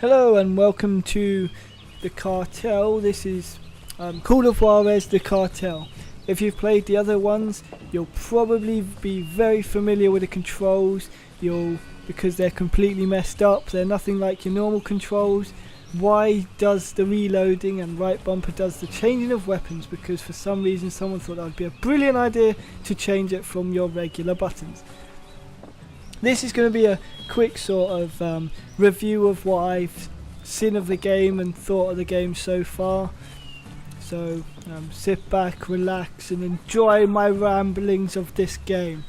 Hello and welcome to The Cartel. This is called Juarez The Cartel. If you've played the other ones, you'll probably be very familiar with the controls. Because they're completely messed up. They're nothing like your normal controls. Y does the reloading and right bumper does the changing of weapons, because for some reason someone thought that would be a brilliant idea to change it from your regular buttons. This is going to be a quick sort of review of what I've seen of the game and thought of the game so far. So sit back, relax and enjoy my ramblings of this game.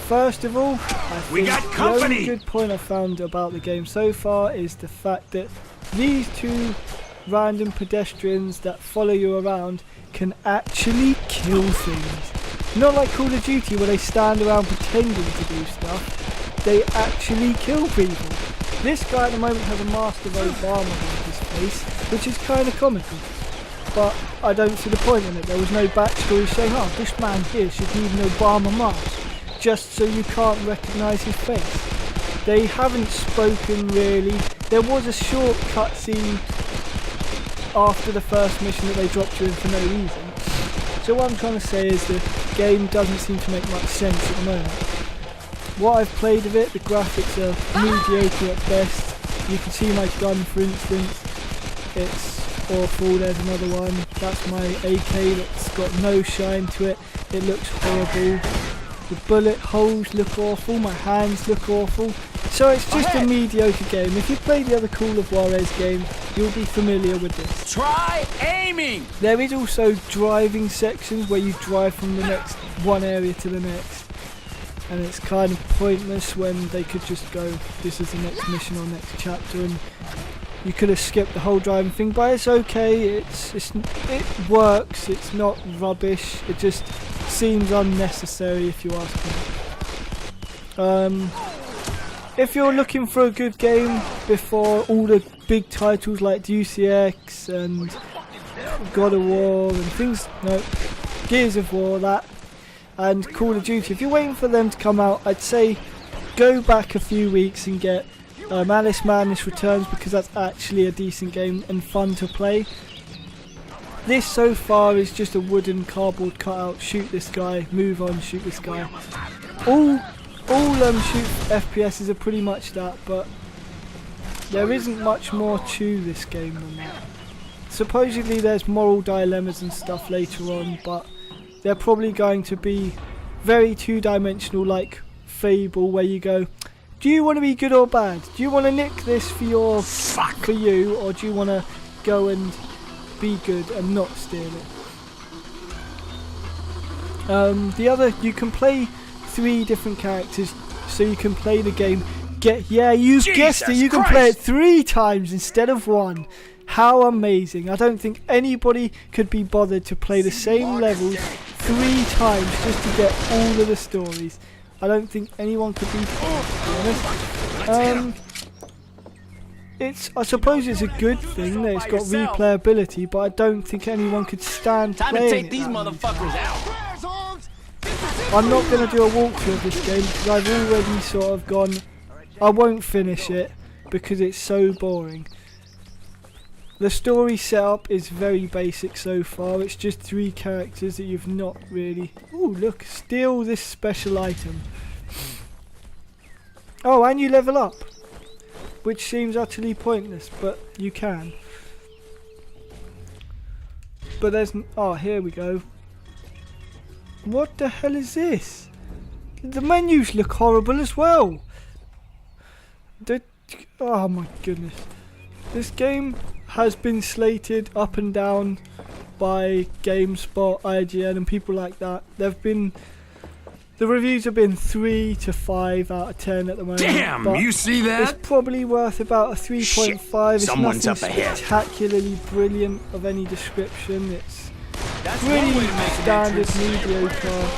First of all, I think the only good point I've found about the game so far is the fact that these two random pedestrians that follow you around can actually kill things. Not like Call of Duty where they stand around pretending to do stuff. They actually kill people. This guy at the moment has a Master of Obama on his face, which is kind of comical. But I don't see the point in it. There was no backstory saying, oh, this man here should need an Obama mask, just so you can't recognise his face. They haven't spoken really. There was a short cutscene after the first mission that they dropped you in for no reason. So what I'm trying to say is the game doesn't seem to make much sense at the moment. What I've played of it, the graphics are mediocre at best. You can see my gun, for instance. It's awful. There's another one. That's my AK that's got no shine to it. It looks horrible. The bullet holes look awful, my hands look awful. So it's just a mediocre game. If you play the other Call of Juarez games, you'll be familiar with this. Try aiming! There is also driving sections where you drive from the next one area to the next. And it's kind of pointless when they could just go, this is the next mission or next chapter, and you could have skipped the whole driving thing, but it's okay, it works, it's not rubbish, it just seems unnecessary if you ask me. If you're looking for a good game before all the big titles like DCX and God of War and things, no, Gears of War, that, and Call of Duty, if you're waiting for them to come out, I'd say go back a few weeks and get Alice Madness Returns, because that's actually a decent game and fun to play. This so far is just a wooden cardboard cutout, shoot this guy, move on, shoot this guy. All shoot FPSs are pretty much that, but there isn't much more to this game than that. Supposedly there's moral dilemmas and stuff later on, but they're probably going to be very two-dimensional, like Fable, where you go, do you want to be good or bad? Do you want to nick this for you, or do you want to go and be good and not steal it? You can play 3 different characters, so you can play the game. You've guessed it. You can play it 3 times instead of 1. How amazing! I don't think anybody could be bothered to play the same levels 3 times just to get all of the stories. I don't think anyone could be honest. I suppose it's a good thing that it's got replayability, but I don't think anyone could stand playing it. Time to take these motherfuckers out. I'm not going to do a walkthrough of this game because I've already sort of gone, I won't finish it because it's so boring. The story setup is very basic so far. It's just 3 characters that you've not really... Ooh, look, steal this special item. Oh, and you level up, which seems utterly pointless, but you can. But there's... Oh, here we go. What the hell is this? The menus look horrible as well. Oh my goodness. This game has been slated up and down by GameSpot, IGN and people like that. The reviews have been 3 to 5 out of 10 at the moment. Damn, you see that? It's probably worth about a 3.5. It's Someone's nothing up ahead. spectacularly brilliant of any description. It's really standard mediocre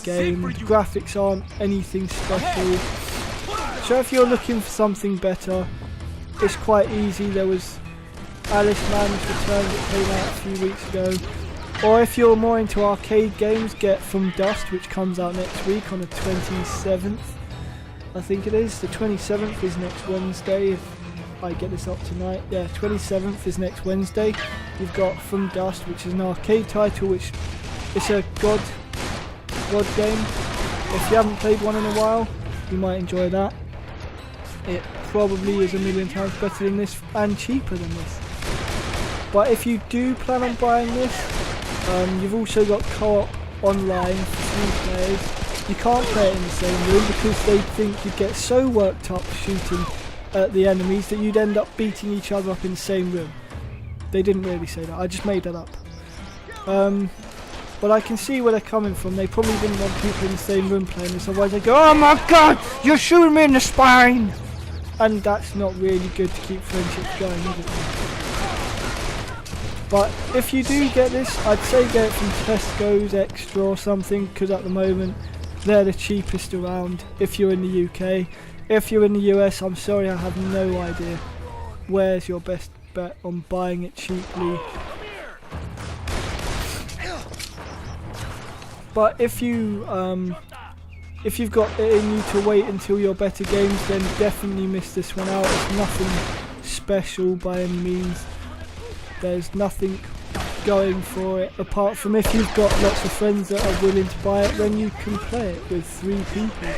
game. The graphics aren't anything special. So if you're looking for something better, it's quite easy. There was Alice Madness Returns that came out a few weeks ago. Or if you're more into arcade games, get From Dust, which comes out next week on the 27th. I think it is. The 27th is next Wednesday. If I get this up tonight. Yeah, 27th is next Wednesday. You've got From Dust, which is an arcade title, which it's a god game. If you haven't played one in a while, you might enjoy that. It probably is a million times better than this and cheaper than this. But if you do plan on buying this, you've also got co-op online for 3 players. You can't play it in the same room because they think you'd get so worked up shooting at the enemies that you'd end up beating each other up in the same room. They didn't really say that, I just made that up. But I can see where they're coming from. They probably didn't want people in the same room playing this, otherwise they go, "Oh my god, you're shooting me in the spine!" And that's not really good to keep friendships going, is it? But if you do get this, I'd say get it from Tesco's Extra or something, because at the moment they're the cheapest around if you're in the UK. If you're in the US, I'm sorry, I have no idea where's your best bet on buying it cheaply. But if you've got it in you to wait until your better games, then definitely miss this one out. It's nothing special by any means. There's nothing going for it, apart from if you've got lots of friends that are willing to buy it, then you can play it with 3 people,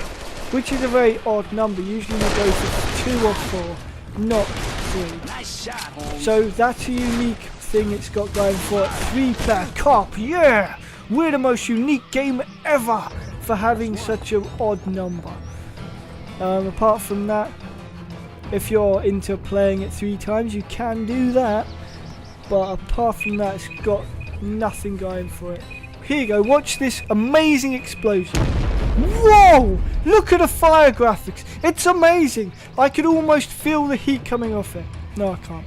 which is a very odd number. Usually you go for 2 or 4, not 3. Nice shot, Holmes. So that's a unique thing it's got going for it. 3-player co-op, yeah! We're the most unique game ever for having such an odd number. Apart from that, if you're into playing it 3 times, you can do that. But apart from that, it's got nothing going for it. Here you go, watch this amazing explosion. Whoa! Look at the fire graphics. It's amazing. I could almost feel the heat coming off it. No, I can't.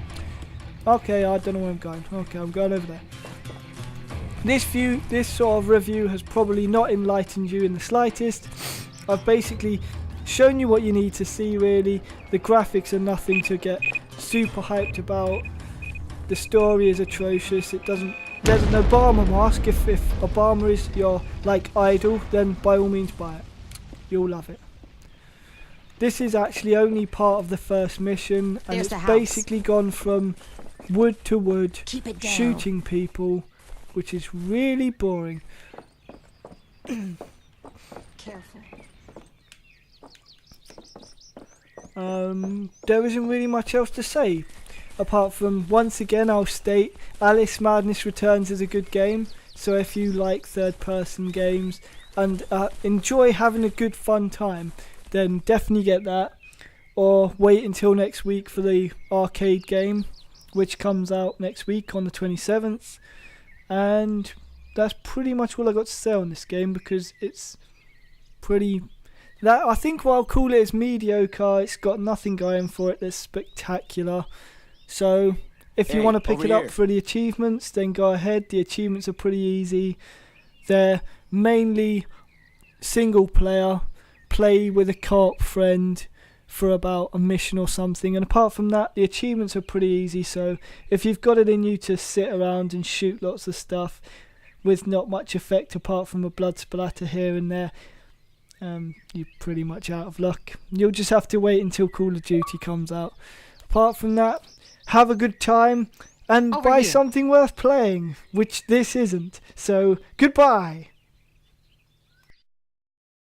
Okay, I don't know where I'm going. Okay, I'm going over there. This sort of review has probably not enlightened you in the slightest. I've basically shown you what you need to see, really. The graphics are nothing to get super hyped about. The story is atrocious. There's an Obama mask. If Obama is your idol, then by all means buy it. You'll love it. This is actually only part of the first mission, and it's basically gone from wood to wood, shooting people, which is really boring. Careful. There isn't really much else to say. Apart from, once again, I'll state Alice Madness Returns is a good game. So if you like third-person games and enjoy having a good fun time, then definitely get that. Or wait until next week for the arcade game, which comes out next week on the 27th. And that's pretty much all I got to say on this game, because it's pretty... I think what I'll call it is mediocre. It's got nothing going for it that's spectacular. So if you want to pick it up for the achievements, then go ahead. The achievements are pretty easy. They're mainly single player, play with a co-op friend for about a mission or something. And apart from that, the achievements are pretty easy. So if you've got it in you to sit around and shoot lots of stuff with not much effect apart from a blood splatter here and there, you're pretty much out of luck. You'll just have to wait until Call of Duty comes out. Apart from that, have a good time and buy something worth playing, which this isn't. So, goodbye.